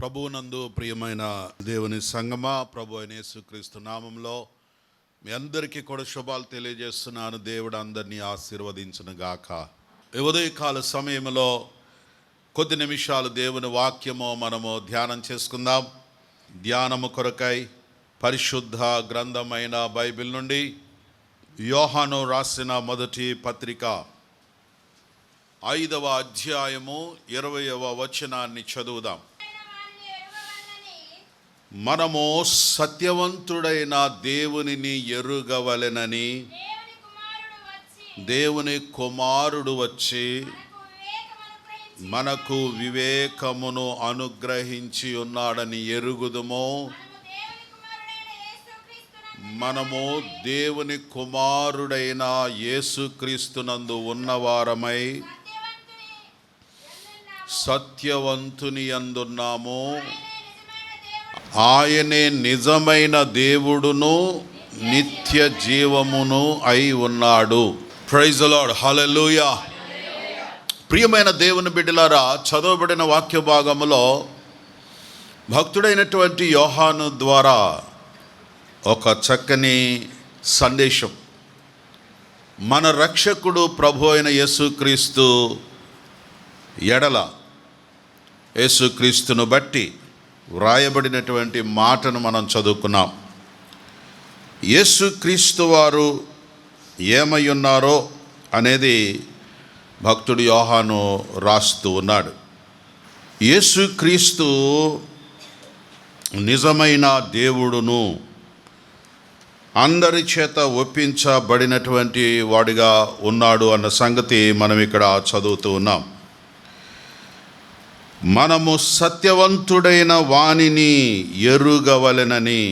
ప్రభువునందు ప్రియమైన దేవుని సంగమా, ప్రభు అయిన యేసుక్రీస్తు నామంలో మీ అందరికీ కూడా శుభాలు తెలియజేస్తున్నాను. దేవుడు అందరినీ ఆశీర్వదించును గాక. ఉదయకాల సమయంలో కొద్ది నిమిషాలు దేవుని వాక్యము మనము ధ్యానం చేసుకుందాం. ధ్యానము కొరకై పరిశుద్ధ గ్రంథమైన బైబిల్ నుండి యోహాను రాసిన మొదటి పత్రిక 5వ అధ్యాయము 20వ వచనాన్ని చదువుదాం. మనము సత్యవంతుడైన దేవునిని ఎరుగవలెనని దేవుని కుమారుడు వచ్చి మనకు వివేకమును అనుగ్రహించి ఉన్నాడని ఎరుగుదుము. మనము దేవుని కుమారుడైన యేసుక్రీస్తునందు ఉన్నవారమై సత్యవంతుని యందున్నాము. ఆయనే నిజమైన దేవుడును నిత్య జీవమును అయి ఉన్నాడు. ప్రైజ్ ది లార్డ్, హల్లెలూయా. ప్రియమైన దేవుని బిడ్డలారా, చదవబడిన వాక్య భాగములో భక్తుడైనటువంటి యోహాను ద్వారా ఒక చక్కని సందేశం, మన రక్షకుడు ప్రభు అయిన యేసుక్రీస్తు ఎడల, యేసుక్రీస్తును బట్టి వ్రాయబడినటువంటి మాటను మనం చదువుకున్నాం. యేసుక్రీస్తు వారు ఏమై ఉన్నారో అనేది భక్తుడు యోహాను రాస్తూ ఉన్నాడు. యేసుక్రీస్తు నిజమైన దేవుడును అందరి చేత ఒప్పించబడినటువంటి వాడిగా ఉన్నాడు అన్న సంగతి మనం ఇక్కడ చదువుతూ ఉన్నాం. మనము సత్యవంతుడైన వానిని ఎరుగవలెనని,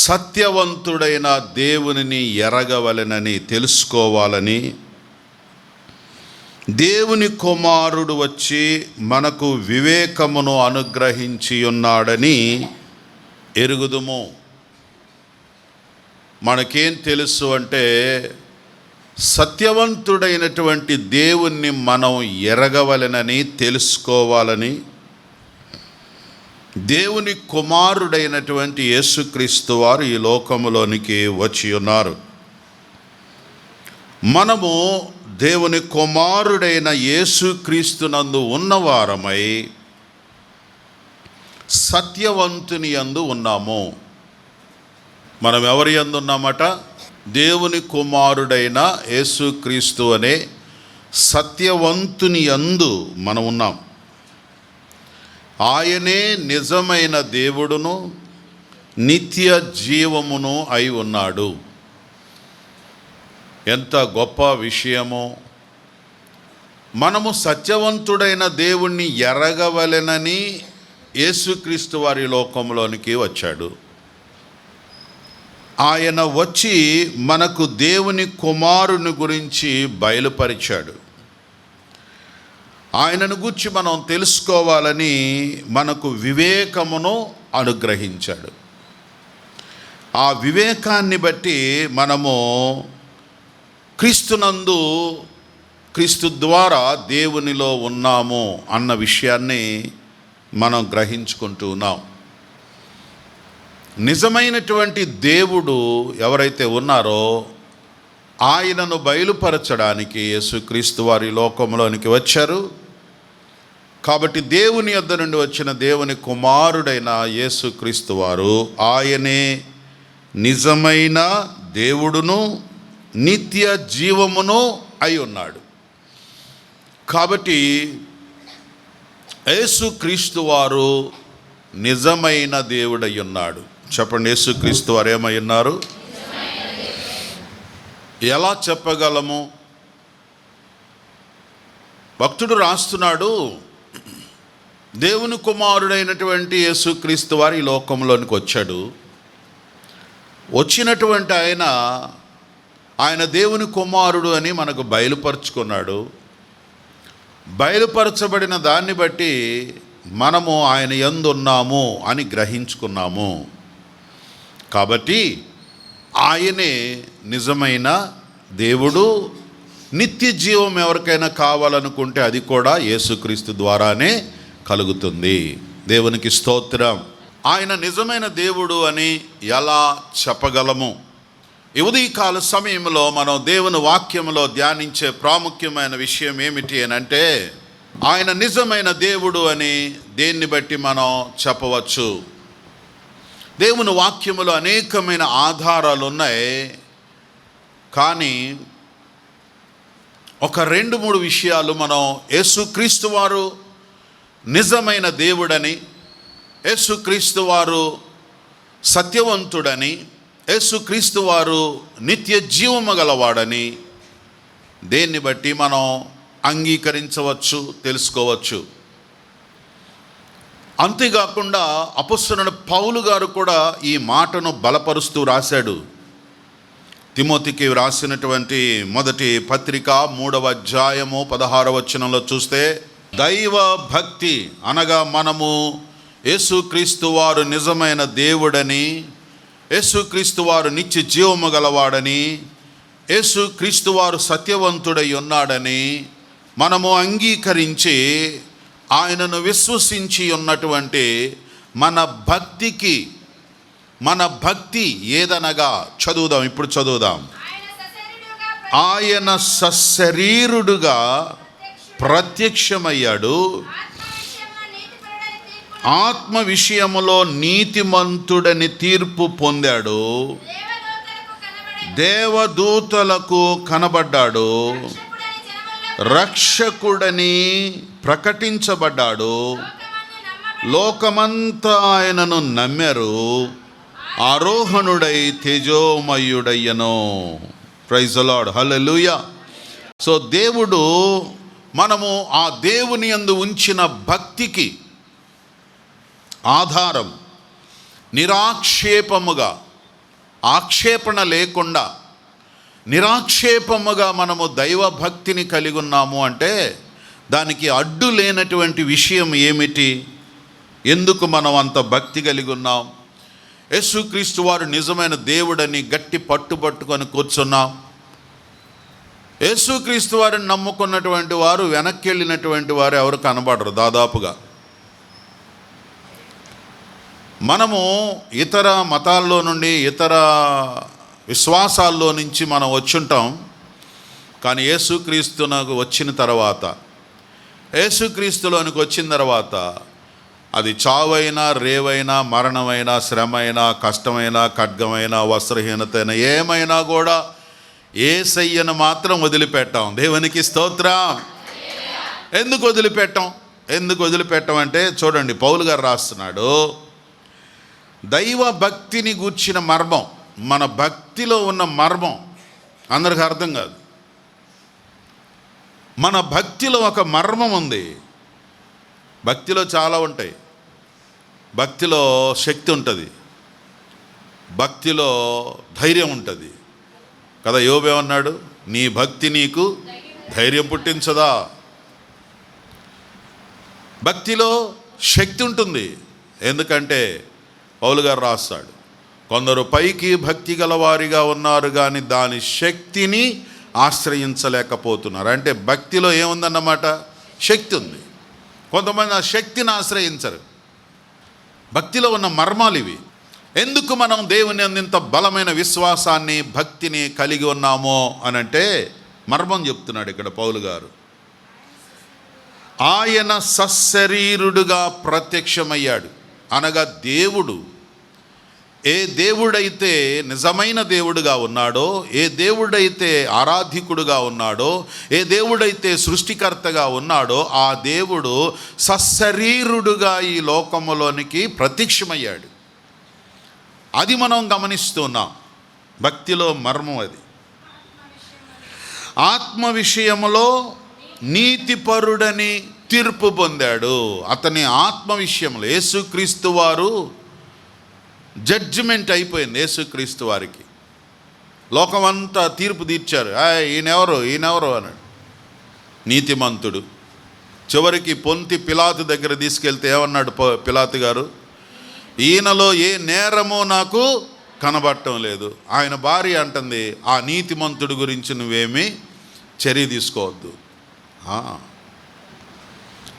సత్యవంతుడైన దేవునిని ఎరగవలెనని, తెలుసుకోవాలని దేవుని కుమారుడు వచ్చి మనకు వివేకమును అనుగ్రహించి ఉన్నాడని ఎరుగుదుము. మనకేం తెలుసు అంటే, సత్యవంతుడైనటువంటి దేవుణ్ణి మనం ఎరగవలెనని, తెలుసుకోవాలని, దేవుని కుమారుడైనటువంటి యేసుక్రీస్తు వారు ఈ లోకములోనికి వచ్చి ఉన్నారు. మనము దేవుని కుమారుడైన యేసుక్రీస్తునందు ఉన్నవారమై సత్యవంతుని యందు ఉన్నాము. మనం ఎవరి యందు ఉన్నామట? దేవుని కుమారుడైన యేసుక్రీస్తు అనే సత్యవంతుని యందు మనం ఉన్నాం. ఆయనే నిజమైన దేవుడును నిత్య జీవమును అయి ఉన్నాడు. ఎంత గొప్ప విషయమో! మనము సత్యవంతుడైన దేవుణ్ణి ఎరగవలెనని యేసుక్రీస్తు వారి లోకంలోనికి వచ్చాడు. ఆయన వచ్చి మనకు దేవుని కుమారుని గురించి బయలుపరిచాడు. ఆయనను గురించి మనం తెలుసుకోవాలని మనకు వివేకమును అనుగ్రహించాడు. ఆ వివేకాన్ని బట్టి మనము క్రీస్తునందు, క్రీస్తు ద్వారా దేవునిలో ఉన్నాము అన్న విషయాన్ని మనం గ్రహించుకుంటూ ఉన్నాం. నిజమైనటువంటి దేవుడు ఎవరైతే ఉన్నారో ఆయనను బయలుపరచడానికి యేసుక్రీస్తు వారి లోకంలోనికి వచ్చారు. కాబట్టి దేవుని యొద్ద నుండి వచ్చిన దేవుని కుమారుడైన యేసుక్రీస్తు వారు ఆయనే నిజమైన దేవుడును నిత్య జీవమును అయి ఉన్నాడు. కాబట్టి యేసుక్రీస్తు వారు నిజమైన దేవుడై ఉన్నాడు. చెప్పండి, యేసుక్రీస్తు వారు ఏమై ఉన్నారు? ఎలా చెప్పగలము? భక్తుడు రాస్తున్నాడు, దేవుని కుమారుడైనటువంటి యేసుక్రీస్తు వారు ఈ లోకంలోనికి వచ్చాడు. వచ్చినటువంటి ఆయన దేవుని కుమారుడు అని మనకు బయలుపరుచుకున్నాడు. బయలుపరచబడిన దాన్ని బట్టి మనము ఆయన యందు ఉన్నాము అని గ్రహించుకున్నాము. కాబట్టి ఆయనే నిజమైన దేవుడు. నిత్య జీవం ఎవరికైనా కావాలనుకుంటే అది కూడా యేసుక్రీస్తు ద్వారానే కలుగుతుంది. దేవునికి స్తోత్రం. ఆయన నిజమైన దేవుడు అని ఎలా చెప్పగలము? ఈ ఉదయకాల సమయంలో మనం దేవుని వాక్యంలో ధ్యానించే ప్రాముఖ్యమైన విషయం ఏమిటి అని అంటే, ఆయన నిజమైన దేవుడు అని దేన్ని బట్టి మనం చెప్పవచ్చు? దేవుని వాక్యములో అనేకమైన ఆధారాలు ఉన్నాయి. కానీ ఒక 2-3 విషయాలు మనం యేసుక్రీస్తు వారు నిజమైన దేవుడని, యేసుక్రీస్తు వారు సత్యవంతుడని, యేసుక్రీస్తు వారు నిత్య జీవము గలవాడని దేన్ని బట్టి మనం అంగీకరించవచ్చు, తెలుసుకోవచ్చు. అంతేకాకుండా అపొస్తలుడైన పౌలు గారు కూడా ఈ మాటను బలపరుస్తూ రాశాడు. తిమోతికి రాసినటువంటి మొదటి పత్రిక 3వ అధ్యాయము 16వ వచనంలో చూస్తే, దైవ భక్తి అనగా మనము యేసుక్రీస్తు వారు నిజమైన దేవుడని, యేసుక్రీస్తు వారు నిత్య జీవము గలవాడని, యేసుక్రీస్తు వారు సత్యవంతుడై ఉన్నాడని మనము అంగీకరించి ఆయనను విశ్వసించి ఉన్నటువంటి మన భక్తి ఏదనగా చదువుదాం. ఇప్పుడు చదువుదాం. ఆయన సశరీరుడుగా ప్రత్యక్షమయ్యాడు, ఆత్మ విషయములో నీతిమంతుడని తీర్పు పొందాడు, దేవదూతలకు కనబడ్డాడు, రక్షకుడని ప్రకటించబడ్డాడు, లోకమంతా ఆయనను నమ్మారు, ఆరోహణుడై తేజోమయుడయ్యను. Praise the lord, hallelujah. So దేవుడు, మనము ఆ దేవుని యందు ఉంచిన భక్తికి ఆధారం నిరాక్షేపముగా, ఆక్షేపణ లేకుండా నిరాక్షేపముగా మనము దైవ భక్తిని కలిగి ఉన్నాము అంటే దానికి అడ్డు లేనటువంటి విషయం ఏమిటి? ఎందుకు మనం అంత భక్తి కలిగి ఉన్నాం? యేసుక్రీస్తు వారు నిజమైన దేవుడని గట్టి పట్టుకొని కూర్చున్నాం. యేసుక్రీస్తు వారిని నమ్ముకున్నటువంటి వారు వెనక్కి వెళ్ళినటువంటి వారు ఎవరు కనబడరు దాదాపుగా. మనము ఇతర మతాల్లో నుండి, ఇతర విశ్వాసాల్లో నుంచి మనం వచ్చుంటాం. కానీ యేసుక్రీస్తునకు వచ్చిన తర్వాత, యేసుక్రీస్తులోనికి వచ్చిన తర్వాత అది చావైనా, రేవైనా, మరణమైనా, శ్రమైనా, కష్టమైనా, ఖడ్గమైనా, వస్త్రహీనతైన ఏమైనా కూడా యేసయ్యను మాత్రం వదిలిపెట్టాం. దేవునికి స్తోత్రం. ఎందుకు వదిలిపెట్టాం అంటే చూడండి, పౌలు గారు రాస్తున్నాడు, దైవ భక్తిని గూర్చిన మర్మం, మన భక్తిలో ఉన్న మర్మం అందరికి అర్థం కాదు. మన భక్తిలో ఒక మర్మం ఉంది. భక్తిలో చాలా ఉంటాయి. భక్తిలో శక్తి ఉంటుంది, భక్తిలో ధైర్యం ఉంటుంది కదా. యోబు ఏమన్నాడు? నీ భక్తి నీకు ధైర్యం పుట్టించదా? భక్తిలో శక్తి ఉంటుంది. ఎందుకంటే పౌలు గారు రాస్తాడు, కొందరు పైకి భక్తి గలవారిగా ఉన్నారు కానీ దాని శక్తిని ఆశ్రయించలేకపోతున్నారు. అంటే భక్తిలో ఏముందన్నమాట? శక్తి ఉంది. కొంతమంది ఆ శక్తిని ఆశ్రయించరు. భక్తిలో ఉన్న మర్మాలు ఇవి. ఎందుకు మనం దేవుని ఇంత బలమైన విశ్వాసాన్ని, భక్తిని కలిగి ఉన్నామో అనంటే మర్మం చెప్తున్నాడు ఇక్కడ పౌలు గారు. ఆయన సశరీరుడుగా ప్రత్యక్షమయ్యాడు అనగా దేవుడు, ఏ దేవుడైతే నిజమైన దేవుడుగా ఉన్నాడో, ఏ దేవుడైతే ఆరాధికుడుగా ఉన్నాడో, ఏ దేవుడైతే సృష్టికర్తగా ఉన్నాడో ఆ దేవుడు సశరీరుడుగా ఈ లోకములోనికి ప్రత్యక్షమయ్యాడు. అది మనం గమనిస్తున్నాం. భక్తిలో మర్మం అది. ఆత్మ విషయములో నీతిపరుడని తీర్పు పొందాడు. అతని ఆత్మ విషయంలో యేసుక్రీస్తు వారు జడ్జిమెంట్ అయిపోయింది. యేసుక్రీస్తు వారికి లోకమంతా తీర్పు తీర్చారు. ఈయనెవరు అన్నాడు. నీతిమంతుడు. చివరికి పొంతి పిలాతు దగ్గర తీసుకెళ్తే ఏమన్నాడు పిలాతు గారు? ఈయనలో ఏ నేరమో నాకు కనబడటం లేదు. ఆయన భార్య అంటుంది, ఆ నీతిమంతుడి గురించి నువ్వేమీ చర్య తీసుకోవద్దు.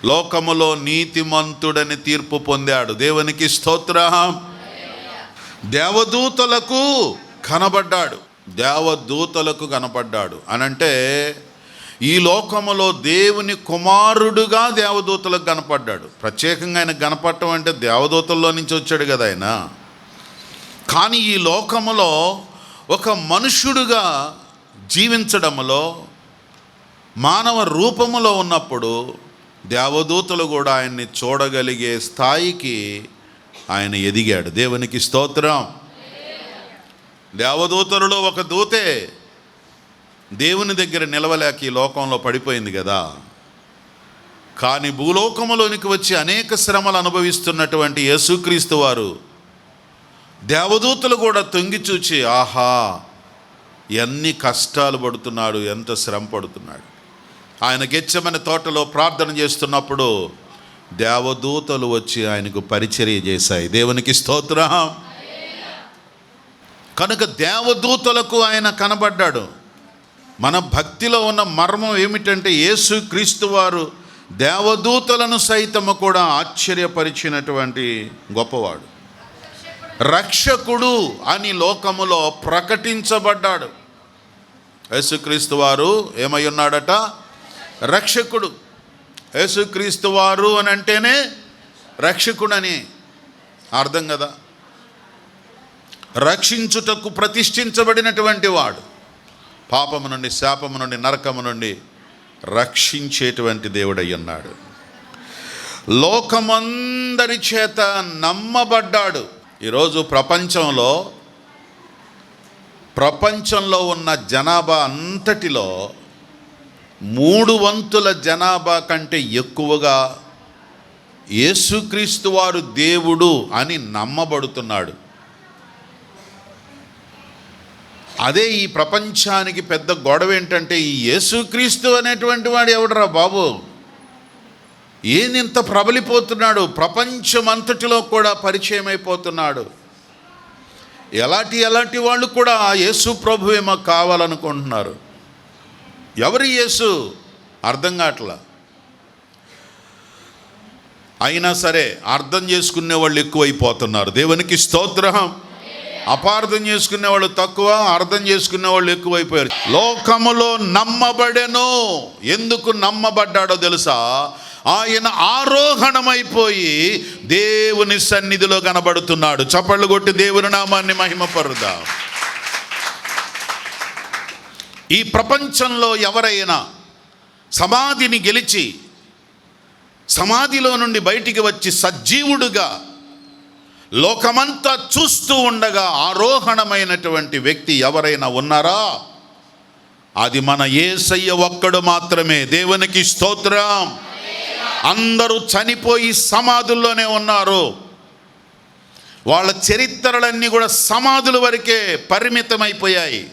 లోకములో నీతిమంతుడని తీర్పు పొందాడు. దేవునికి స్తోత్రం. దేవదూతలకు కనబడ్డాడు. దేవదూతలకు కనబడ్డాడు అనంటే ఈ లోకములో దేవుని కుమారుడుగా దేవదూతలకు కనపడ్డాడు. ప్రత్యేకంగా ఆయన కనపడటం అంటే దేవదూతల్లో నుంచి వచ్చాడు కదా ఆయన. కానీ ఈ లోకములో ఒక మనుష్యుడుగా జీవించడంలో మానవ రూపములో ఉన్నప్పుడు దేవదూతలు కూడా ఆయన్ని చూడగలిగే స్థాయికి ఆయన ఎదిగాడు. దేవునికి స్తోత్రం. దేవదూతలలో ఒక దూతే దేవుని దగ్గర నిలవలేక ఈ లోకంలో పడిపోయింది కదా. కానీ భూలోకములోనికి వచ్చి అనేక శ్రమలు అనుభవిస్తున్నటువంటి యేసుక్రీస్తు వారు దేవదూతలు కూడా తొంగి చూచి, ఆహా ఎన్ని కష్టాలు పడుతున్నాడు, ఎంత శ్రమ పడుతున్నాడు. ఆయన గెత్సెమనే తోటలో ప్రార్థన చేస్తున్నప్పుడు దేవదూతలు వచ్చి ఆయనకు పరిచర్య చేశాయి. దేవునికి స్తోత్రం. కనుక దేవదూతలకు ఆయన కనబడ్డాడు. మన భక్తిలో ఉన్న మర్మం ఏమిటంటే యేసుక్రీస్తు వారు దేవదూతలను సైతము కూడా ఆశ్చర్యపరిచినటువంటి గొప్పవాడు. రక్షకుడు అని లోకములో ప్రకటించబడ్డాడు. యేసుక్రీస్తు వారు ఏమై ఉన్నాడట? రక్షకుడు. యేసుక్రీస్తు వారు అని అంటేనే రక్షకుడని అర్థం కదా. రక్షించుటకు ప్రతిష్ఠించబడినటువంటి వాడు. పాపము నుండి, శాపము నుండి, నరకము నుండి రక్షించేటువంటి దేవుడై ఉన్నాడు. లోకమందరి చేత నమ్మబడ్డాడు. ఈరోజు ప్రపంచంలో ఉన్న జనాభా అంతటిలో 3/4 జనాభా కంటే ఎక్కువగా యేసుక్రీస్తు వారు దేవుడు అని నమ్మబడుతున్నాడు. అదే ఈ ప్రపంచానికి పెద్ద గొడవ ఏంటంటే ఈ యేసుక్రీస్తు అనేటువంటి వాడు ఎవడరా బాబు, ఏంత ప్రబలిపోతున్నాడు, ప్రపంచం అంతటిలో కూడా పరిచయం అయిపోతున్నాడు. ఎలాంటి వాళ్ళు కూడా యేసు ప్రభువే మాకు కావాలనుకుంటున్నారు. ఎవరి యేసు అర్థం కావట్లా. అయినా సరే అర్థం చేసుకునే వాళ్ళు ఎక్కువైపోతున్నారు. దేవునికి స్తోత్రం. అపార్థం చేసుకునే వాళ్ళు తక్కువ, అర్థం చేసుకునే వాళ్ళు ఎక్కువైపోయారు. లోకములో నమ్మబడెను. ఎందుకు నమ్మబడ్డాడో తెలుసా? ఆయన ఆరోహణమైపోయి దేవుని సన్నిధిలో కనబడుతున్నాడు. చప్పళ్ళు కొట్టి దేవుని నామాన్ని మహిమపరుద్దాం. ఈ ప్రపంచంలో ఎవరైనా సమాధిని గెలిచి సమాధిలో నుండి బయటికి వచ్చి సజీవుడుగా లోకమంతా చూస్తూ ఉండగా ఆరోహణమైనటువంటి వ్యక్తి ఎవరైనా ఉన్నారా? అది మన యేసయ్య ఒక్కడు మాత్రమే. దేవునికి స్తోత్రం. అందరూ చనిపోయి సమాధుల్లోనే ఉన్నారు. వాళ్ళ చరిత్రలన్నీ కూడా సమాధుల వరకే పరిమితమైపోయాయి.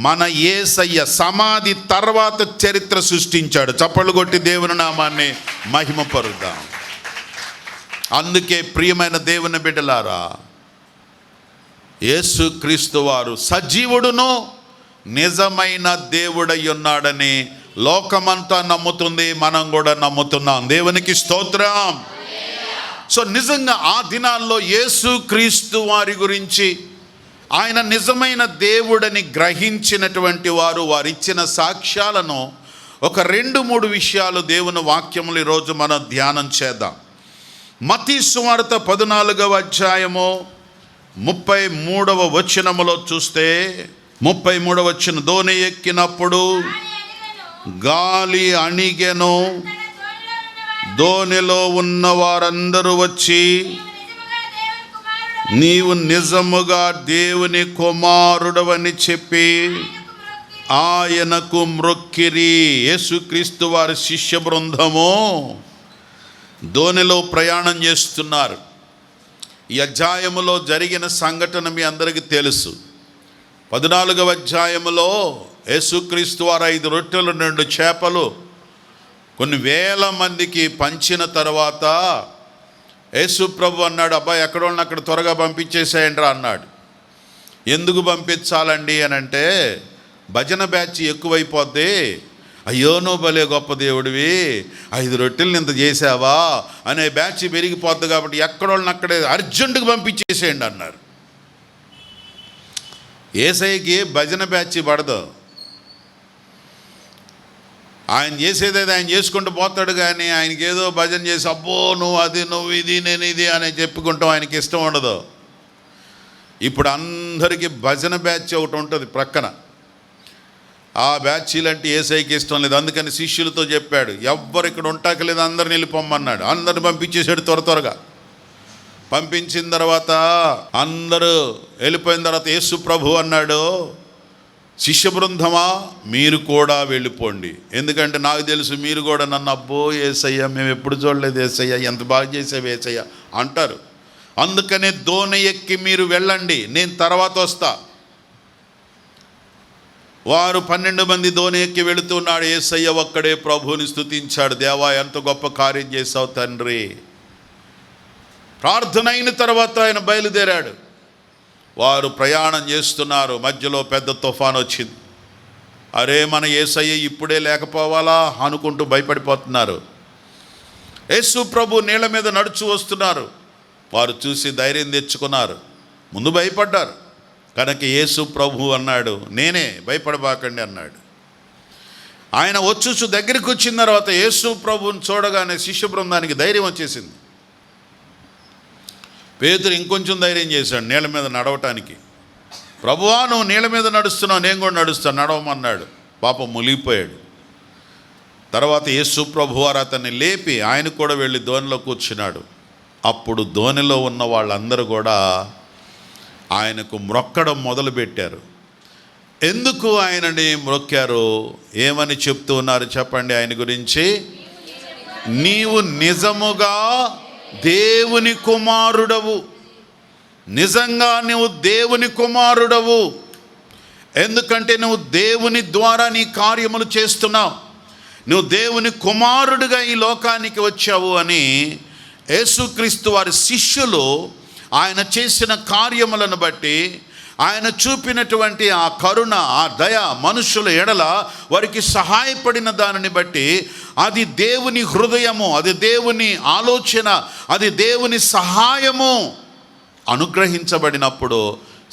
మన యేసయ్య సమాధి తర్వాత చరిత్ర సృష్టించాడు. చప్పళ్ళు కొట్టి దేవుని నామాన్ని మహిమపరుద్దాం. అందుకే ప్రియమైన దేవుని బిడ్డలారా, యేసుక్రీస్తు వారు సజీవుడును నిజమైన దేవుడై ఉన్నాడని లోకమంతా నమ్ముతుంది, మనం కూడా నమ్ముతున్నాం. దేవునికి స్తోత్రం. సో నిజంగా ఆ దినాల్లో యేసుక్రీస్తు వారి గురించి, ఆయన నిజమైన దేవుడని గ్రహించినటువంటి వారు వారిచ్చిన సాక్ష్యాలను ఒక 2-3 విషయాలు దేవుని వాక్యములు ఈరోజు మనం ధ్యానం చేద్దాం. మత్తయి సువార్త 14వ అధ్యాయము 33వ వచనములో చూస్తే 33వ వచనం, దోణి ఎక్కినప్పుడు గాలి అణిగెను, దోణిలో ఉన్న వారందరూ వచ్చి నీవు నిజముగా దేవుని కుమారుడవని చెప్పి ఆయనకు మ్రొక్కిరి. యేసుక్రీస్తు వారి శిష్య బృందము దోణిలో ప్రయాణం చేస్తున్నారు. ఈ అధ్యాయములో జరిగిన సంఘటన మీ అందరికీ తెలుసు. 14వ అధ్యాయములో యేసుక్రీస్తు వారు 5 రొట్టెలు 2 చేపలు కొన్ని వేల మందికి పంచిన తర్వాత యేసు ప్రభు అన్నాడు, అబ్బాయి ఎక్కడోళ్ళని అక్కడ త్వరగా పంపించేసేయండి రా అన్నాడు. ఎందుకు పంపించాలండి అని అంటే భజన బ్యాచ్ ఎక్కువైపోద్ది, అయ్యో నువ్వు భలే గొప్ప దేవుడివి, 5 రొట్టెలను ఇంత చేసావా అనే బ్యాచ్ పెరిగిపోద్ది కాబట్టి ఎక్కడోళ్ళని అక్కడే అర్జెంటుగా పంపించేసేయండి అన్నారు. యేసయ్యకి భజన బ్యాచ్ పడదు. ఆయన చేసేది ఆయన చేసుకుంటూ పోతాడు, కానీ ఆయనకి ఏదో భజన చేసి అబ్బో నువ్వు అది నువ్వు ఇది నేను ఇది అని చెప్పుకుంటాం ఆయనకి ఇష్టం ఉండదు. ఇప్పుడు అందరికీ భజన బ్యాచ్ ఒకటి ఉంటుంది ప్రక్కన. ఆ బ్యాచీలంటే యేసయ్యకి ఇష్టం లేదు. అందుకని శిష్యులతో చెప్పాడు, ఎవ్వరు ఇక్కడ ఉంటాకలేదు, అందరిని వెళ్ళిపోమన్నాడు. అందరిని పంపించేసాడు త్వరగా. పంపించిన తర్వాత అందరూ వెళ్ళిపోయిన తర్వాత యేసు ప్రభు అన్నాడు, శిష్య బృందమా మీరు కూడా వెళ్ళిపోండి, ఎందుకంటే నాకు తెలుసు మీరు కూడా నన్ను అబ్బో యేసయ్య మేము ఎప్పుడు చూడలేదు యేసయ్య, ఎంత బాగా చేసావు యేసయ్య అంటారు. అందుకనే దోణి ఎక్కి మీరు వెళ్ళండి, నేను తర్వాత వస్తా. వారు 12 మంది దోణి ఎక్కి వెళుతున్నాడు. యేసయ్య ఒక్కడే ప్రభువుని స్తుతించాడు, దేవా ఎంత గొప్ప కార్యం చేసావు తండ్రి. ప్రార్థన అయిన తర్వాత ఆయన బయలుదేరాడు. వారు ప్రయాణం చేస్తున్నారు. మధ్యలో పెద్ద తుఫాను వచ్చింది. అరే మన యేసయ్య ఇప్పుడే లేకపోవాలా అనుకుంటూ భయపడిపోతున్నారు. యేసు ప్రభు నీళ్ళ మీద నడుచు వస్తున్నారు. వారు చూసి ధైర్యం తెచ్చుకున్నారు. ముందు భయపడ్డారు కనుక యేసు ప్రభు అన్నాడు, నేనే, భయపడబాకండి అన్నాడు. ఆయన వచ్చుచు దగ్గరికి వచ్చిన తర్వాత యేసు ప్రభుని చూడగానే శిష్య బృందానికి ధైర్యం వచ్చేసింది. పేతురు ఇంకొంచెం ధైర్యం చేశాడు నీళ్ళ మీద నడవటానికి. ప్రభువా నువ్వు నీళ్ళ మీద నడుస్తున్నావు, నేను కూడా నడుస్తాను, నడవమన్నాడు. పాపం మునిగిపోయాడు. తర్వాత యేసు ప్రభు వారు అతన్ని లేపి ఆయన కూడా వెళ్ళి దోణిలో కూర్చున్నాడు. అప్పుడు దోణిలో ఉన్న వాళ్ళందరూ కూడా ఆయనకు మ్రొక్కడం మొదలుపెట్టారు. ఎందుకు ఆయనని మ్రొక్కారు, ఏమని చెప్తూ ఉన్నారు చెప్పండి ఆయన గురించి? నీవు నిజముగా దేవుని కుమారుడవు, నిజంగా నువ్వు దేవుని కుమారుడవు, ఎందుకంటే నువ్వు దేవుని ద్వారా నీ కార్యములు చేస్తున్నావు, నువ్వు దేవుని కుమారుడిగా ఈ లోకానికి వచ్చావు అని యేసుక్రీస్తు వారి శిష్యులు ఆయన చేసిన కార్యములను బట్టి, ఆయన చూపినటువంటి ఆ కరుణ, ఆ దయ మనుషుల ఎడల వారికి సహాయపడిన దానిని బట్టి అది దేవుని హృదయము, అది దేవుని ఆలోచన, అది దేవుని సహాయము అనుగ్రహించబడినప్పుడు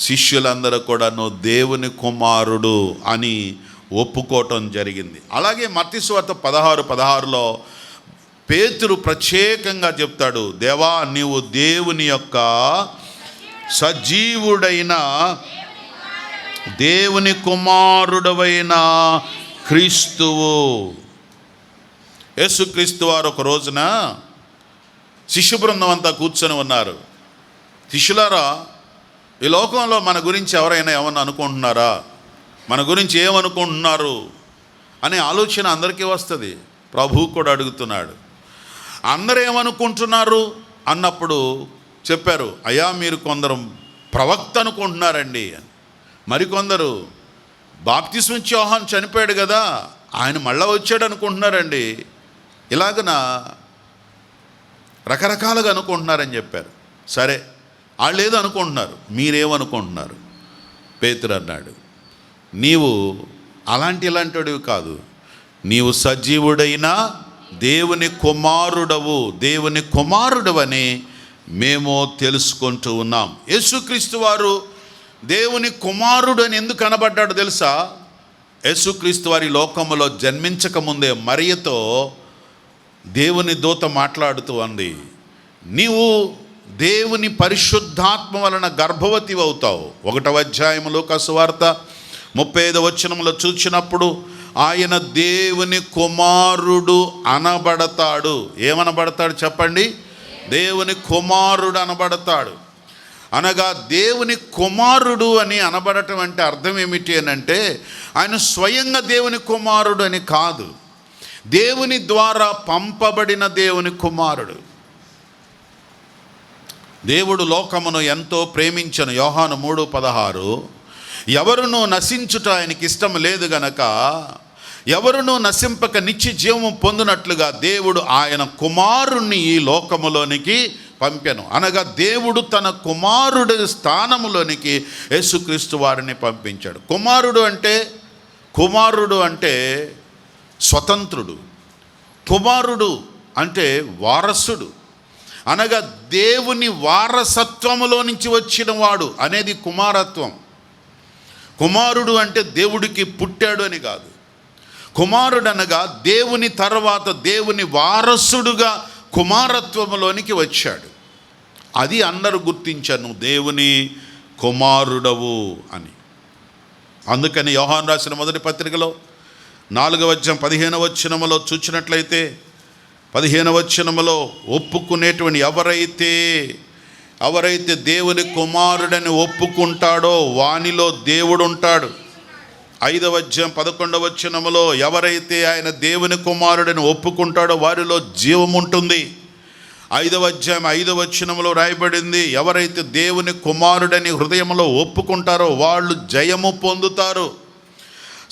శిష్యులందరూ కూడా నువ్వు దేవుని కుమారుడు అని ఒప్పుకోవటం జరిగింది. అలాగే మత్తయి సువార్త 16:16లో పేతురు ప్రత్యేకంగా చెప్తాడు, దేవా నీవు దేవుని యొక్క సజీవుడైన దేవుని కుమారుడవైన క్రీస్తువు. యేసుక్రీస్తు వారు ఒక రోజున శిష్య బృందం అంతా కూర్చొని ఉన్నారు. శిష్యులారా, ఈ లోకంలో మన గురించి ఎవరైనా ఏమన్నా అనుకుంటున్నారా, మన గురించి ఏమనుకుంటున్నారు అనే ఆలోచన అందరికీ వస్తుంది. ప్రభువు కూడా అడుగుతున్నాడు, అందరూ ఏమనుకుంటున్నారు అన్నప్పుడు చెప్పారు, అయ్యా మీరు కొందరు ప్రవక్త అనుకుంటున్నారండి అని, మరికొందరు బాప్తిస్మం ఇచ్చే యోహాను చనిపోయాడు కదా ఆయన మళ్ళా వచ్చాడు అనుకుంటున్నారండి, ఇలాగన రకరకాలుగా అనుకుంటున్నారని చెప్పారు. సరే వాళ్ళు ఏదో అనుకుంటున్నారు, మీరేమనుకుంటున్నారు? పేతురు అన్నాడు, నీవు ఇలాంటివాడివి కాదు, నీవు సజీవుడైన దేవుని కుమారుడవు, దేవుని కుమారుడవని మేము తెలుసుకుంటూ ఉన్నాం. యేసుక్రీస్తు వారు దేవుని కుమారుడు అని ఎందుకు అనబడ్డాడు తెలుసా? యేసుక్రీస్తు వారి లోకములో జన్మించకముందే మరియతో దేవుని దూత మాట్లాడుతూ అంది, నీవు దేవుని పరిశుద్ధాత్మ వలన గర్భవతి అవుతావు. 1వ అధ్యాయం లూకా సువార్త 35వ వచనంలో చూచినప్పుడు ఆయన దేవుని కుమారుడు అనబడతాడు. ఏమనబడతాడు చెప్పండి? దేవుని కుమారుడు అనబడతాడు. అనగా దేవుని కుమారుడు అని అనబడటం అంటే అర్థం ఏమిటి అని అంటే, ఆయన స్వయంగా దేవుని కుమారుడు అని కాదు, దేవుని ద్వారా పంపబడిన దేవుని కుమారుడు. దేవుడు లోకమును ఎంతో ప్రేమించను. యోహాను 3:16 ఎవరునూ నశించుట ఆయనకి ఇష్టం లేదు గనక ఎవరునూ నశింపక నిత్య జీవము పొందినట్లుగా దేవుడు ఆయన కుమారుణ్ణి ఈ లోకములోనికి పంపెను. అనగా దేవుడు తన కుమారుడి స్థానములోనికి యేసుక్రీస్తు వారిని పంపించాడు. కుమారుడు అంటే స్వతంత్రుడు. కుమారుడు అంటే వారసుడు, అనగా దేవుని వారసత్వములో నుంచి వచ్చిన వాడు అనేది కుమారత్వం. కుమారుడు అంటే దేవుడికి పుట్టాడు అని కాదు. కుమారుడు అనగా దేవుని తర్వాత దేవుని వారసుడుగా కుమారత్వములోనికి వచ్చాడు. అది అందరూ గుర్తించాను, దేవుని కుమారుడవు అని. అందుకని యోహాను రాసిన మొదటి పత్రికలో 4వ అధ్యాయం 15వ వచనములో చూచినట్లయితే 15వ వచనములో ఒప్పుకునేటువంటి ఎవరైతే దేవుని కుమారుడని ఒప్పుకుంటాడో వానిలో దేవుడు ఉంటాడు. 5వ అధ్యాయం 11వ వచనములో ఎవరైతే ఆయన దేవుని కుమారుడని ఒప్పుకుంటాడో వారిలో జీవం ఉంటుంది. 5వ అధ్యాయం 5వ వచనములో రాయబడింది, ఎవరైతే దేవుని కుమారుడని హృదయంలో ఒప్పుకుంటారో వాళ్ళు జయము పొందుతారు.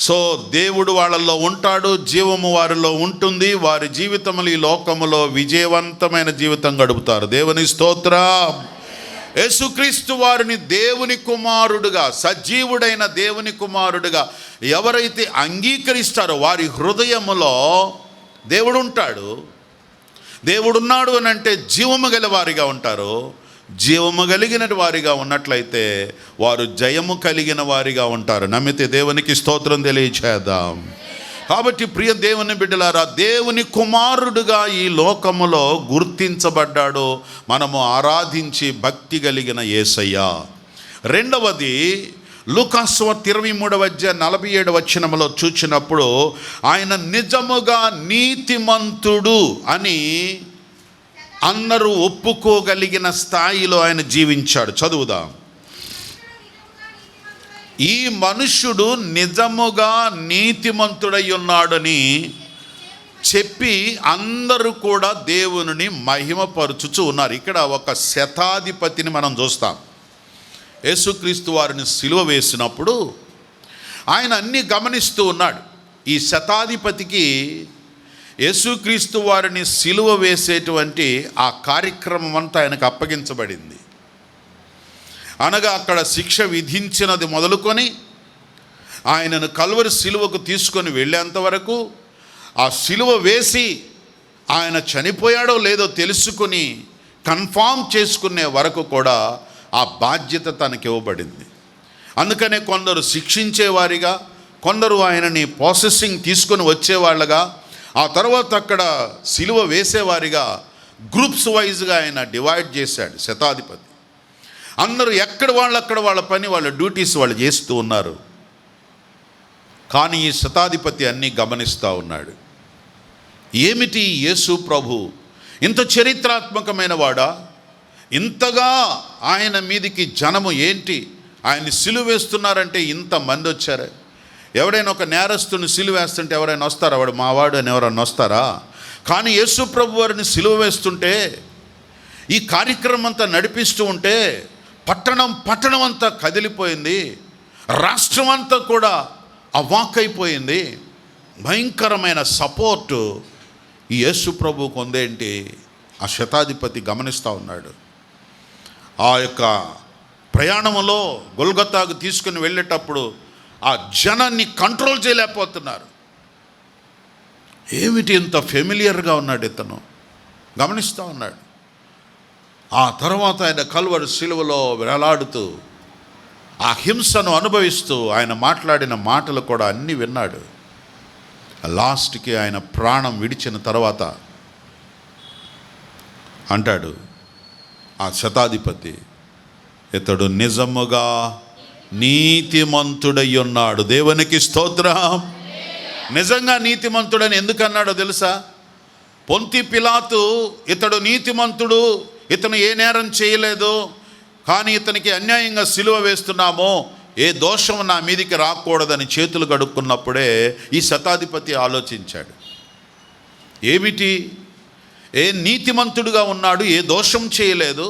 సో దేవుడు వాళ్ళల్లో ఉంటాడు, జీవము వారిలో ఉంటుంది, వారి జీవితములు ఈ లోకములో విజయవంతమైన జీవితం గడుపుతారు. దేవుని స్తోత్రం. యేసుక్రీస్తు వారిని దేవుని కుమారుడుగా, సజీవుడైన దేవుని కుమారుడుగా ఎవరైతే అంగీకరిస్తారో వారి హృదయములో దేవుడు ఉంటాడు. దేవుడున్నాడు అని అంటే జీవము గల వారిగా ఉంటారు. జీవము కలిగిన వారిగా ఉన్నట్లయితే వారు జయము కలిగిన వారిగా ఉంటారు. నమ్మితే దేవునికి స్తోత్రం తెలియచేద్దాం. కాబట్టి ప్రియ దేవుని బిడ్డలారా, దేవుని కుమారుడుగా ఈ లోకములో గుర్తించబడ్డాడు మనము ఆరాధించి భక్తి కలిగిన యేసయ్య. రెండవది, లూకాసు వార్త 23వ అధ్యాయం 47వ వచనములో చూచినప్పుడు ఆయన నిజముగా నీతిమంతుడు అని అందరూ ఒప్పుకోగలిగిన స్థాయిలో ఆయన జీవించాడు. చదువుదాం. ఈ మనుష్యుడు నిజముగా నీతిమంతుడై ఉన్నాడని చెప్పి అందరూ కూడా దేవుని మహిమపరుచుచు ఉన్నారు. ఇక్కడ ఒక శతాధిపతిని మనం చూస్తాం. యేసుక్రీస్తు వారిని సిలువ వేసినప్పుడు ఆయన అన్నీ గమనిస్తూ ఉన్నాడు. ఈ శతాధిపతికి యేసుక్రీస్తు వారిని సిలువ వేసేటువంటి ఆ కార్యక్రమం అంతా ఆయనకు అప్పగించబడింది. అనగా అక్కడ శిక్ష విధించినది మొదలుకొని ఆయనను కల్వరి సిలువకు తీసుకొని వెళ్ళేంత వరకు, ఆ సిలువ వేసి ఆయన చనిపోయాడో లేదో తెలుసుకుని కన్ఫామ్ చేసుకునే వరకు కూడా ఆ బాధ్యత తనకి ఇవ్వబడింది. అందుకనే కొందరు శిక్షించేవారిగా, కొందరు ఆయనని ప్రాసెసింగ్ తీసుకొని వచ్చేవాళ్ళగా, ఆ తర్వాత అక్కడ సిలువ వేసేవారిగా గ్రూప్స్ వైజ్గా ఆయన డివైడ్ చేశాడు శతాధిపతి. అందరూ ఎక్కడ వాళ్ళ పని, వాళ్ళ డ్యూటీస్ వాళ్ళు చేస్తూ ఉన్నారు. కానీ ఈ శతాధిపతి అన్నీ గమనిస్తూ ఉన్నాడు. ఏమిటి యేసు ప్రభు ఇంత చరిత్రాత్మకమైన వాడా? ఇంతగా ఆయన మీదికి జనము ఏంటి? ఆయన్ని సిలువ వేస్తున్నారంటే ఇంతమంది వచ్చారు. ఎవడైనా ఒక నేరస్తుని సిలువ వేస్తుంటే ఎవరైనా వస్తారా? వాడు మావాడు అని ఎవరైనా వస్తారా? కానీ యేసు ప్రభు వారిని సిలువ వేస్తుంటే, ఈ కార్యక్రమం అంతా నడిపిస్తూ ఉంటే పట్టణం అంతా కదిలిపోయింది. రాష్ట్రం అంతా కూడా అవాక్కైపోయింది. భయంకరమైన సపోర్టు ఈ యేసు ప్రభువుకు ఉందేంటి? ఆ శతాధిపతి గమనిస్తూ ఉన్నాడు. ఆ యొక్క ప్రయాణంలో గొల్గొతాకు తీసుకుని వెళ్ళేటప్పుడు ఆ జనాన్ని కంట్రోల్ చేయలేకపోతున్నారు. ఏమిటి ఇంత ఫెమిలియర్గా ఉన్నాడు ఇతను? గమనిస్తూ ఉన్నాడు. ఆ తర్వాత ఆయన కల్వరి సిలువలో వేలాడుతూ ఆ హింసను అనుభవిస్తూ ఆయన మాట్లాడిన మాటలు కూడా అన్నీ విన్నాడు. లాస్ట్కి ఆయన ప్రాణం విడిచిన తర్వాత అంటాడు ఆ శతాధిపతి, ఇతడు నిజముగా నీతిమంతుడై ఉన్నాడు. దేవునికి స్తోత్రం. నిజంగా నీతిమంతుడని ఎందుకన్నాడో తెలుసా? పొంతి పిలాతు ఇతడు నీతిమంతుడు, ఇతను ఏ నేరం చేయలేదు, కానీ ఇతనికి అన్యాయంగా సిలువ వేస్తున్నామో, ఏ దోషం నా మీదికి రాకూడదని చేతులు కడుక్కున్నప్పుడే ఈ శతాధిపతి ఆలోచించాడు. ఏమిటి? ఏ నీతిమంతుడుగా ఉన్నాడు, ఏ దోషం చేయలేదు.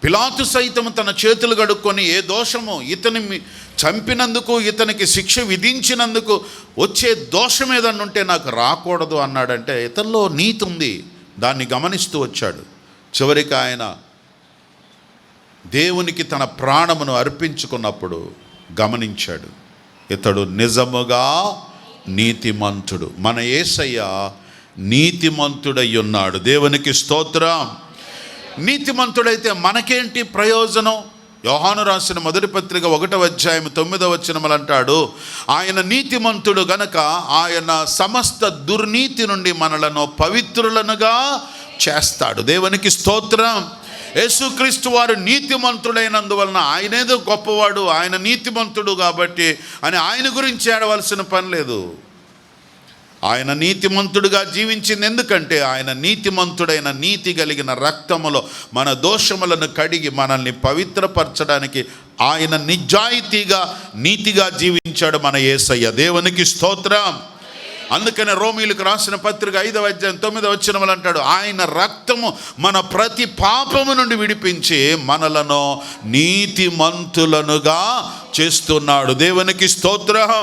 పిలాతు సైతం తన చేతులు కడుక్కొని ఏ దోషము, ఇతని చంపినందుకు, ఇతనికి శిక్ష విధించినందుకు వచ్చే దోషం ఏదన్నా ఉంటే నాకు రాకూడదు అన్నాడంటే ఇతనిలో నీతి ఉంది. దాన్ని గమనిస్తూ వచ్చాడు. చివరికి ఆయన దేవునికి తన ప్రాణమును అర్పించుకున్నప్పుడు గమనించాడు, ఇతడు నిజముగా నీతిమంతుడు. మన యేసయ్య నీతిమంతుడై ఉన్నాడు. దేవునికి స్తోత్రం. నీతిమంతుడైతే మనకేంటి ప్రయోజనం? యోహాను రాసిన మొదటి పత్రిక 1వ అధ్యాయం 9వ వచనములు అంటాడు, ఆయన నీతిమంతుడు గనక ఆయన సమస్త దుర్నీతి నుండి మనలను పవిత్రులనుగా చేస్తాడు. దేవునికి స్తోత్రం. యేసుక్రీస్తు వారు నీతిమంతుడైనందువలన ఆయనేదో గొప్పవాడు, ఆయన నీతిమంతుడు కాబట్టి అని ఆయన గురించి ఏడవలసిన పని లేదు. ఆయన నీతిమంతుడుగా జీవించింది ఎందుకంటే ఆయన నీతిమంతుడైన నీతి కలిగిన రక్తములో మన దోషములను కడిగి మనల్ని పవిత్రపరచడానికి ఆయన నిజాయితీగా నీతిగా జీవించాడు మన యేసయ్య. దేవునికి స్తోత్రం. అందుకనే రోమీయులకు రాసిన పత్రిక 5వ అధ్యాయం 9వ వచనములు అంటాడు, ఆయన రక్తము మన ప్రతి పాపము నుండి విడిపించి మనలను నీతిమంతులనుగా చేస్తున్నాడు. దేవునికి స్తోత్రం.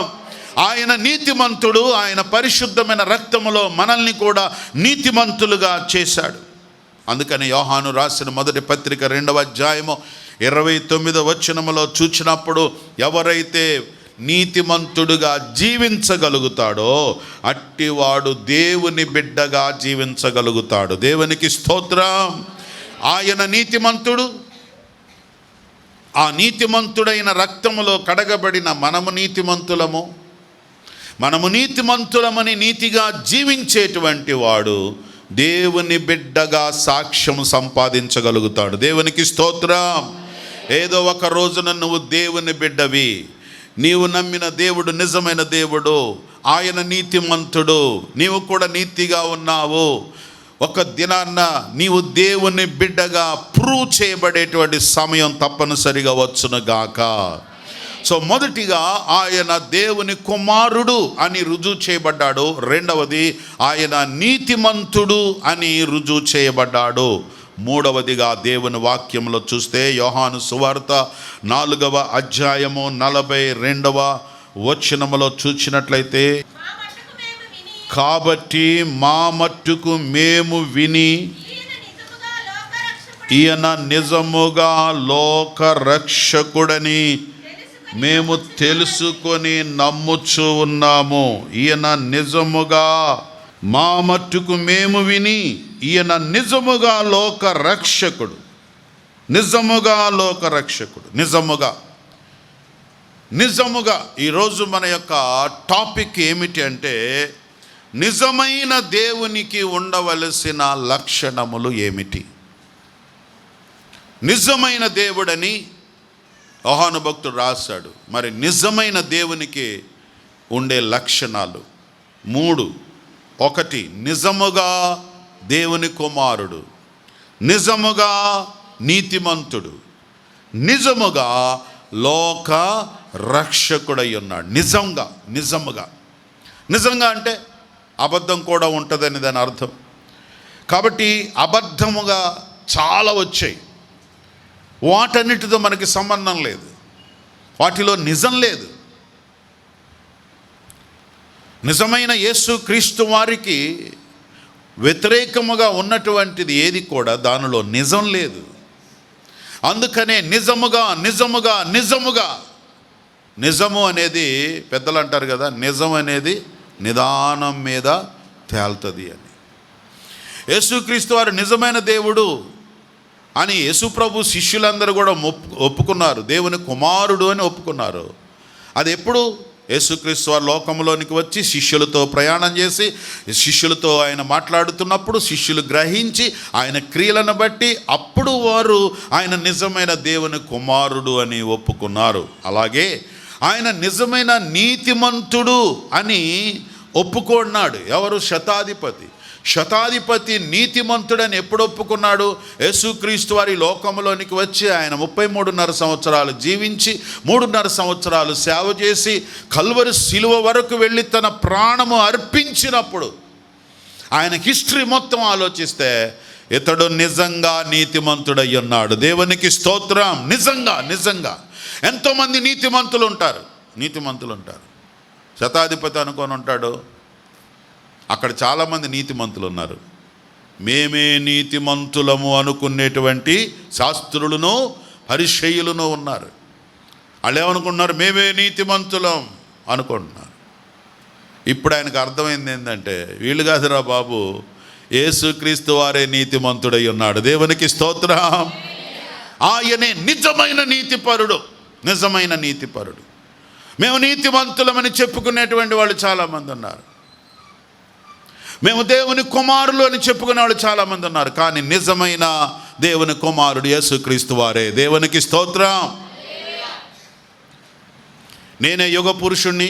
ఆయన నీతిమంతుడు. ఆయన పరిశుద్ధమైన రక్తములో మనల్ని కూడా నీతిమంతులుగా చేశాడు. అందుకని యోహాను రాసిన మొదటి పత్రిక 2వ అధ్యాయము 29వ వచనములో చూచినప్పుడు, ఎవరైతే నీతిమంతుడుగా జీవించగలుగుతాడో అట్టివాడు దేవుని బిడ్డగా జీవించగలుగుతాడు. దేవునికి స్తోత్రం. ఆయన నీతిమంతుడు. ఆ నీతిమంతుడైన రక్తములో కడగబడిన మనము నీతిమంతులము. మనము నీతిమంతులమని నీతిగా జీవించేటువంటి వాడు దేవుని బిడ్డగా సాక్ష్యం సంపాదించగలుగుతాడు. దేవునికి స్తోత్రం. ఏదో ఒక రోజున నువ్వు దేవుని బిడ్డవి, నీవు నమ్మిన దేవుడు నిజమైన దేవుడు, ఆయన నీతిమంతుడు, నీవు కూడా నీతిగా ఉన్నావు. ఒక దినాన్న నీవు దేవుని బిడ్డగా ప్రూవ్ చేయబడేటువంటి సమయం తప్పనిసరిగా వచ్చునుగాక. సో మొదటిగా ఆయన దేవుని కుమారుడు అని రుజువు చేయబడ్డాడు. రెండవది ఆయన నీతిమంతుడు అని రుజువు చేయబడ్డాడు. మూడవదిగా దేవుని వాక్యంలో చూస్తే యోహాను సువార్త 4వ అధ్యాయము 42వ వచనములో చూసినట్లయితే, కాబట్టి మా మట్టుకు మేము విని ఈయన నిజముగా లోక రక్షకుడని మేము తెలుసుకొని నమ్ముచూ ఉన్నాము. ఈయన నిజముగా, మా మట్టుకు మేము విని ఈయన నిజముగా లోక రక్షకుడు. నిజముగా లోక రక్షకుడు. నిజముగా ఈరోజు మన యొక్క టాపిక్ ఏమిటి అంటే, నిజమైన దేవునికి ఉండవలసిన లక్షణములు ఏమిటి? నిజమైన దేవుడని యోహాను భక్తుడు రాశాడు. మరి నిజమైన దేవునికి ఉండే లక్షణాలు 3. 1, నిజముగా దేవుని కుమారుడు, నిజముగా నీతిమంతుడు, నిజముగా లోక రక్షకుడై ఉన్నాడు. నిజంగా అంటే అబద్ధం కూడా ఉంటుందని దాని అర్థం. కాబట్టి అబద్ధముగా చాలా వచ్చాయి. వాటన్నిటితో మనకి సంబంధం లేదు, వాటిలో నిజం లేదు. నిజమైన యేసు క్రీస్తు వారికి వ్యతిరేకముగా ఉన్నటువంటిది ఏది కూడా దానిలో నిజం లేదు. అందుకనే నిజము అనేది పెద్దలు అంటారు కదా, నిజం అనేది నిదానం మీద తేలుతుంది అని. యేసుక్రీస్తు వారు నిజమైన దేవుడు అని యేసుప్రభు శిష్యులందరూ కూడా ఒప్పుకున్నారు. దేవుని కుమారుడు అని ఒప్పుకున్నారు. అది ఎప్పుడు? యేసుక్రీస్తు వారు లోకంలోనికి వచ్చి శిష్యులతో ప్రయాణం చేసి శిష్యులతో ఆయన మాట్లాడుతున్నప్పుడు శిష్యులు గ్రహించి ఆయన క్రియలను బట్టి అప్పుడు వారు ఆయన నిజమైన దేవుని కుమారుడు అని ఒప్పుకున్నారు. అలాగే ఆయన నిజమైన నీతిమంతుడు అని ఒప్పుకున్నాడు. ఎవరు? శతాధిపతి నీతిమంతుడని ఎప్పుడు ఒప్పుకున్నాడు? యేసుక్రీస్తు వారి లోకంలోనికి వచ్చి ఆయన 33.5 సంవత్సరాలు జీవించి 3.5 సంవత్సరాలు సేవ చేసి కల్వరి శిలువ వరకు వెళ్ళి తన ప్రాణము అర్పించినప్పుడు ఆయన హిస్టరీ మొత్తం ఆలోచిస్తే ఇతడు నిజంగా నీతిమంతుడై ఉన్నాడు. దేవునికి స్తోత్రం. నిజంగా ఎంతోమంది నీతిమంతులు ఉంటారు. శతాధిపతి అనుకొని ఉంటాడు. అక్కడ చాలామంది నీతిమంతులు ఉన్నారు. మేమే నీతిమంతులము అనుకునేటువంటి శాస్త్రులను పరిసయ్యులను ఉన్నారు. వాళ్ళు ఏమనుకుంటున్నారు? మేమే నీతిమంతులం అనుకుంటున్నారు. ఇప్పుడు ఆయనకు అర్థమైంది ఏంటంటే, వీళ్ళు కాదురా బాబు, యేసుక్రీస్తు వారే నీతిమంతుడై ఉన్నాడు. దేవునికి స్తోత్రం. ఆయనే నిజమైన నీతిపరుడు, నిజమైన నీతిపరుడు. మేము నీతిమంతులమని చెప్పుకునేటువంటి వాళ్ళు చాలామంది ఉన్నారు. మేము దేవుని కుమారులు అని చెప్పుకునే వాళ్ళు చాలామంది ఉన్నారు. కానీ నిజమైన దేవుని కుమారుడు యేసుక్రీస్తు వారే. దేవునికి స్తోత్రం. నేనే యుగ పురుషుణ్ణి,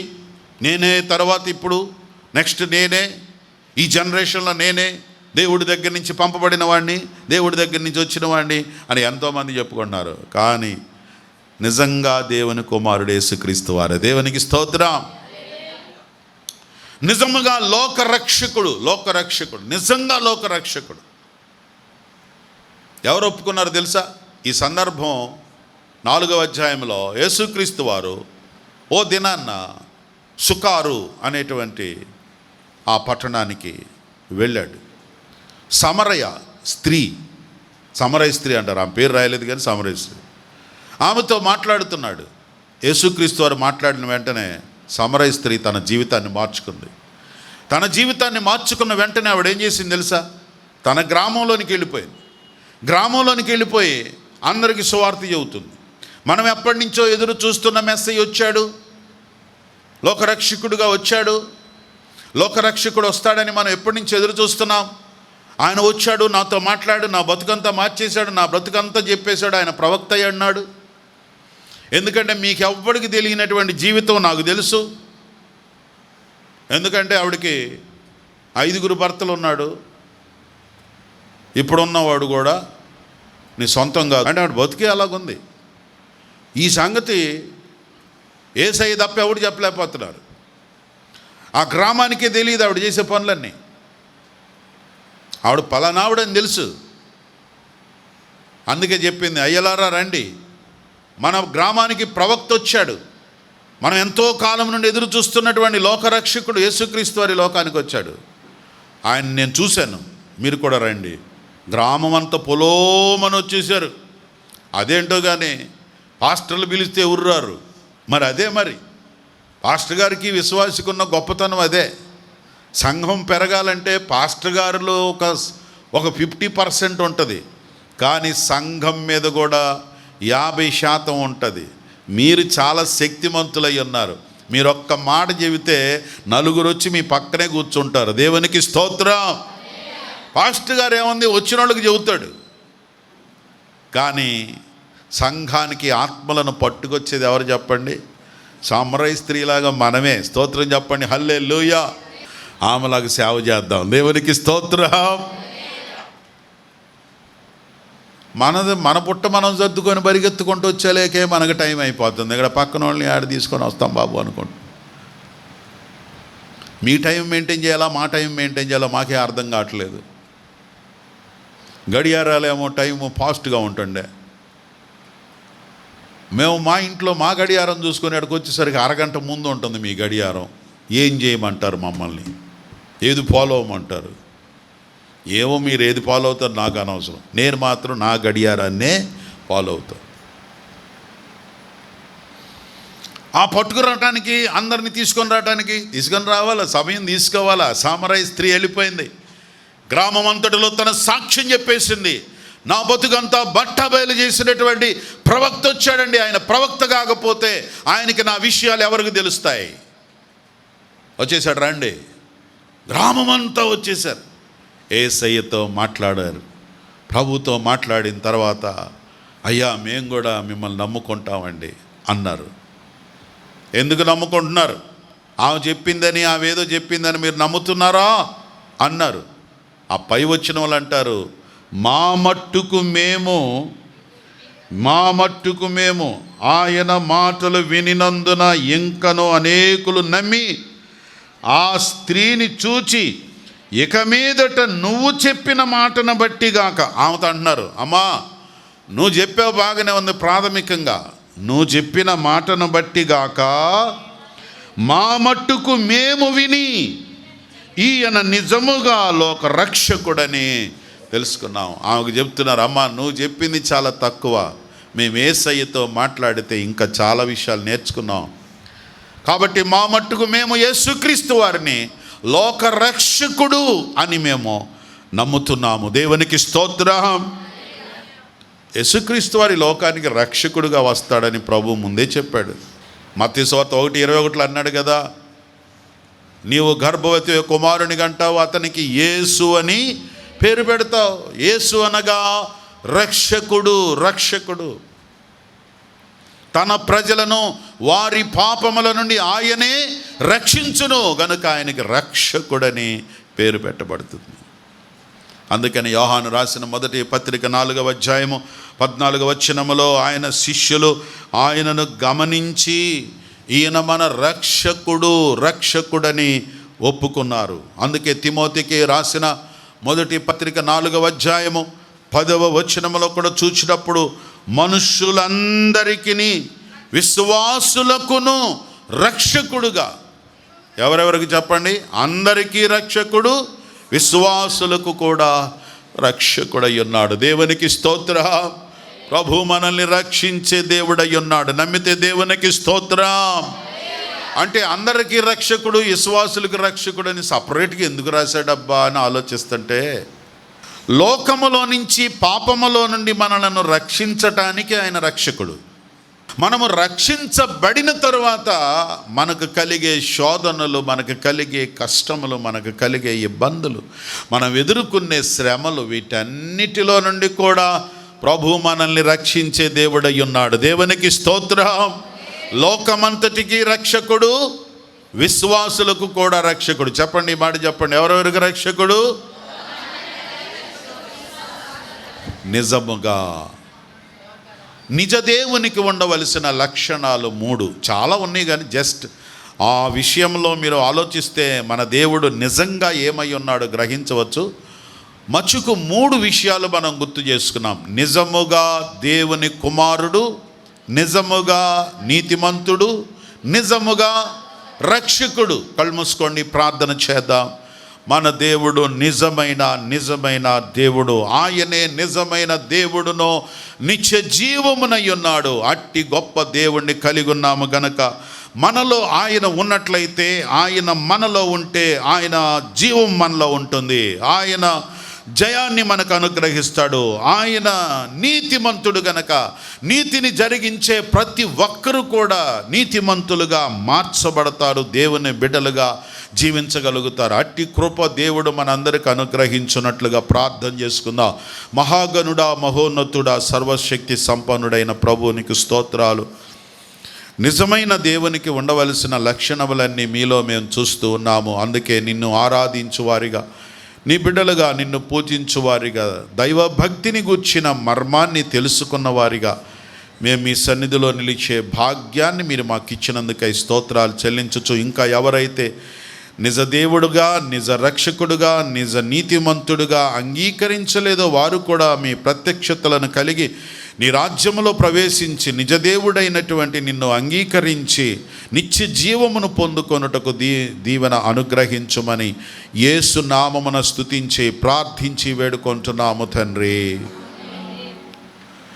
నేనే తర్వాత ఇప్పుడు నెక్స్ట్ నేనే, ఈ జనరేషన్లో నేనే దేవుడి దగ్గర నుంచి పంపబడిన వాడిని, దేవుడి దగ్గర నుంచి వచ్చిన వాడిని అని ఎంతోమంది చెప్పుకున్నారు. కానీ నిజంగా దేవుని కుమారుడు యేసుక్రీస్తు వారే. దేవునికి స్తోత్రం. నిజముగా లోకరక్షకుడు, నిజంగా లోకరక్షకుడు. ఎవరు ఒప్పుకున్నారు తెలుసా? ఈ సందర్భం 4వ అధ్యాయంలో యేసుక్రీస్తు వారు ఓ దినాన్న సుకారు అనేటువంటి ఆ పట్టణానికి వెళ్ళాడు. సమరయ స్త్రీ అంటారు, ఆమె పేరు రాయలేదు కానీ సమరయ స్త్రీ, ఆమెతో మాట్లాడుతున్నాడు. యేసుక్రీస్తు వారు మాట్లాడిన వెంటనే సమరయ స్త్రీ తన జీవితాన్ని మార్చుకుంది. తన జీవితాన్ని మార్చుకున్న వెంటనే ఆవిడ ఏం చేసింది తెలుసా? తన గ్రామంలోనికి వెళ్ళిపోయి అందరికీ సువార్త చెబుతుంది. మనం ఎప్పటి నుంచో ఎదురు చూస్తున్న మెస్సయ్య వచ్చాడు, లోకరక్షకుడుగా వచ్చాడు. లోకరక్షకుడు వస్తాడని మనం ఎప్పటి నుంచి ఎదురు చూస్తున్నాం. ఆయన వచ్చాడు, నాతో మాట్లాడు, నా బతుకంతా మార్చేశాడు, నా బ్రతుకంతా చెప్పేశాడు, ఆయన ప్రవక్త అన్నాడు. ఎందుకంటే మీకు ఎవ్వడికి తెలియనటువంటి జీవితం నాకు తెలుసు. ఎందుకంటే ఆవిడకి 5 భర్తలు ఉన్నాడు, ఇప్పుడున్నవాడు కూడా నీ సొంతం కాదు అంటే ఆవిడ బతికే అలాగుంది. ఈ సంగతి యేసయ్య తప్ప ఎవడు చెప్పలేకపోతున్నారు. ఆ గ్రామానికే తెలియదు ఆవిడ చేసే పనులన్నీ. ఆవిడ పలానావిడని తెలుసు. అందుకే చెప్పింది, అయ్యలారా రండి, మన గ్రామానికి ప్రవక్త వచ్చాడు, మనం ఎంతో కాలం నుండి ఎదురు చూస్తున్నటువంటి లోకరక్షకుడు యేసుక్రీస్తు వారి లోకానికి వచ్చాడు, ఆయన నేను చూశాను, మీరు కూడా రండి. గ్రామం అంతా పొలోమని వచ్చేసారు. అదేంటో కానీ పాస్టర్లు పిలిస్తే ఉర్రారు. మరి పాస్టర్ గారికి విశ్వాసికున్న గొప్పతనం అదే. సంఘం పెరగాలంటే పాస్టర్ గారిలో ఒక 50% ఉంటుంది, కానీ సంఘం మీద కూడా 50% ఉంటుంది. మీరు చాలా శక్తిమంతులై ఉన్నారు. మీరు ఒక్క మాట చెబితే 4 వచ్చి మీ పక్కనే కూర్చుంటారు. దేవునికి స్తోత్రం. పాస్టర్ గారు ఏముంది, వచ్చిన వాళ్ళకి చెబుతాడు. కానీ సంఘానికి ఆత్మలను పట్టుకొచ్చేది ఎవరు చెప్పండి? సమరయ స్త్రీలాగా మనమే. స్తోత్రం చెప్పండి, హల్లెలూయా. ఆమెలాగా సేవ చేద్దాం. దేవునికి స్తోత్రం. మన పుట్ట మనం సర్దుకొని పరిగెత్తుకుంటూ వచ్చేలేకే మనకు టైం అయిపోతుంది. ఇక్కడ పక్కన వాళ్ళని ఆడ తీసుకొని వస్తాం బాబు అనుకోండి. మీ టైం మెయింటైన్ చేయాలా, మా టైం మెయింటైన్ చేయాలా మాకే అర్థం కావట్లేదు. గడియారాలేమో టైము ఫాస్ట్గా ఉంటుండే, మేము మా ఇంట్లో మా గడియారం చూసుకొని అక్కడికి వచ్చేసరికి అరగంట ముందు ఉంటుంది మీ గడియారం. ఏం చేయమంటారు మమ్మల్ని? ఏది ఫాలో అవ్వమంటారు? ఏమో మీరు ఏది ఫాలో అవుతారు నాకు అనవసరం, నేను మాత్రం నా గడియారాన్నే ఫాలో అవుతాను. ఆ పట్టుకురావటానికి, అందరినీ తీసుకొని రావాలా, సమయం తీసుకోవాలా. సమరయ స్త్రీ వెళ్ళిపోయింది, గ్రామం అంతటిలో తన సాక్ష్యం చెప్పేసింది. నా బతుకంతా బట్టబయలు చేసినటువంటి ప్రవక్త వచ్చాడండి, ఆయన ప్రవక్త కాకపోతే ఆయనకి నా విషయాలు ఎవరికి తెలుస్తాయి? వచ్చేసాడు రండి. గ్రామం అంతా వచ్చేసారు. యేసయ్యతో మాట్లాడారు. ప్రభుతో మాట్లాడిన తర్వాత, అయ్యా మేము కూడా మిమ్మల్ని నమ్ముకుంటామండి అన్నారు. ఎందుకు నమ్ముకుంటున్నారు? ఆమె చెప్పిందని, ఆమె చెప్పిందని మీరు నమ్ముతున్నారా అన్నారు. ఆ పై వచ్చిన వాళ్ళు అంటారు, మా మట్టుకు మేము ఆయన మాటలు వినినందున ఇంకను అనేకులు నమ్మి ఆ స్త్రీని చూచి ఇక మీదట నువ్వు చెప్పిన మాటను బట్టి గాక. ఆమెతో అంటున్నారు, అమ్మా నువ్వు చెప్పావు బాగానే ఉంది, ప్రాథమికంగా నువ్వు చెప్పిన మాటను బట్టి గాక మా మట్టుకు మేము విని ఈయన నిజముగా లోక రక్షకుడని తెలుసుకున్నాం. ఆమెకు చెప్తున్నారు, అమ్మా నువ్వు చెప్పింది చాలా తక్కువ, మేము యేసయ్యతో మాట్లాడితే ఇంకా చాలా విషయాలు నేర్చుకున్నాం. కాబట్టి మా మట్టుకు మేము యేసుక్రీస్తు వారిని లోక రక్షకుడు అని మేము నమ్ముతున్నాము. దేవునికి స్తోత్రం. యేసుక్రీస్తు వారి లోకానికి రక్షకుడుగా వస్తాడని ప్రభు ముందే చెప్పాడు. మత్తయి సువార్త 1:21 అన్నాడు కదా, నీవు గర్భవతి కుమారుని కంటావు, అతనికి యేసు అని పేరు పెడతావు. యేసు అనగా రక్షకుడు. రక్షకుడు తన ప్రజలను వారి పాపముల నుండి ఆయనే రక్షించును గనుక ఆయనకి రక్షకుడని పేరు పెట్టబడుతుంది. అందుకని యోహాను రాసిన మొదటి పత్రిక 4వ అధ్యాయము 14వ వచనములో ఆయన శిష్యులు ఆయనను గమనించి ఈయన మన రక్షకుడని ఒప్పుకున్నారు. అందుకే తిమోతికి రాసిన మొదటి పత్రిక 4వ అధ్యాయము 10వ వచనములో కూడా చూసినప్పుడు మనుష్యులందరికీ విశ్వాసులకును రక్షకుడుగా, ఎవరెవరికి చెప్పండి, అందరికీ రక్షకుడు, విశ్వాసులకు కూడా రక్షకుడై ఉన్నాడు. దేవునికి స్తోత్రం. ప్రభు మనల్ని రక్షించే దేవుడై ఉన్నాడు. నమ్మితే దేవునికి స్తోత్రం. అంటే అందరికీ రక్షకుడు, విశ్వాసులకు రక్షకుడు అని సపరేట్గా ఎందుకు రాశాడబ్బా అని ఆలోచిస్తుంటే, లోకములో నుంచి పాపములో నుండి మనలను రక్షించటానికి ఆయన రక్షకుడు. మనము రక్షించబడిన తరువాత మనకు కలిగే శోధనలు, మనకు కలిగే కష్టములు, మనకు కలిగే ఇబ్బందులు, మనం ఎదుర్కొనే శ్రమలు, వీటన్నిటిలో నుండి కూడా ప్రభు మనల్ని రక్షించే దేవుడై ఉన్నాడు. దేవునికి స్తోత్రం. లోకమంతటికి రక్షకుడు, విశ్వాసులకు కూడా రక్షకుడు. చెప్పండి, ఈ మాట చెప్పండి, ఎవరెవరికి రక్షకుడు? నిజముగా నిజ దేవునికి ఉండవలసిన లక్షణాలు 3 చాలా ఉన్నాయి, కానీ జస్ట్ ఆ విషయంలో మీరు ఆలోచిస్తే మన దేవుడు నిజంగా ఏమై ఉన్నాడో గ్రహించవచ్చు. మచ్చుకు 3 విషయాలు మనం గుర్తు చేసుకున్నాం. నిజముగా దేవుని కుమారుడు, నిజముగా నీతిమంతుడు, నిజముగా రక్షకుడు. కళ్ళు మూసుకోండి, ప్రార్థన చేద్దాం. మన దేవుడు నిజమైన దేవుడు. ఆయనే నిజమైన దేవుడును నిత్య జీవమునై ఉన్నాడు. అట్టి గొప్ప దేవుణ్ణి కలిగి ఉన్నాము గనక మనలో ఆయన ఉన్నట్లయితే, ఆయన మనలో ఉంటే ఆయన జీవం మనలో ఉంటుంది. ఆయన జయాన్ని మనకు అనుగ్రహిస్తాడు. ఆయన నీతిమంతుడు గనక నీతిని జరిగించే ప్రతి ఒక్కరూ కూడా నీతిమంతులుగా మార్చబడతారు, దేవుని బిడ్డలుగా జీవించగలుగుతారు. అట్టి కృప దేవుడు మనందరికి అనుగ్రహించున్నట్లుగా ప్రార్థన చేసుకుందాం. మహాగణుడా, మహోన్నతుడా, సర్వశక్తి సంపన్నుడైన ప్రభువునికి స్తోత్రాలు. నిజమైన దేవునికి ఉండవలసిన లక్షణములన్నీ మీలో మేము చూస్తూ ఉన్నాము. అందుకే నిన్ను ఆరాధించువారిగా, నీ బిడ్డలుగా, నిన్ను పూజించువారిగా, దైవభక్తిని గూర్చిన మర్మాన్ని తెలుసుకున్న వారిగా మేము మీ సన్నిధిలో నిలిచే భాగ్యాన్ని మీరు మాకు ఇచ్చినందుకై స్తోత్రాలు చెల్లించుచు, ఇంకా ఎవరైతే నిజ దేవుడుగా, నిజ రక్షకుడుగా, నిజ నీతిమంతుడుగా అంగీకరించలేదో వారు కూడా మీ ప్రత్యక్షతలను కలిగి నీ రాజ్యములో ప్రవేశించి నిజదేవుడైనటువంటి నిన్ను అంగీకరించి నిత్య జీవమును పొందుకొనుటకు దీవెన అనుగ్రహించుమని యేసు నామమున స్తుతించి ప్రార్థించి వేడుకొంటున్నాము తండ్రి.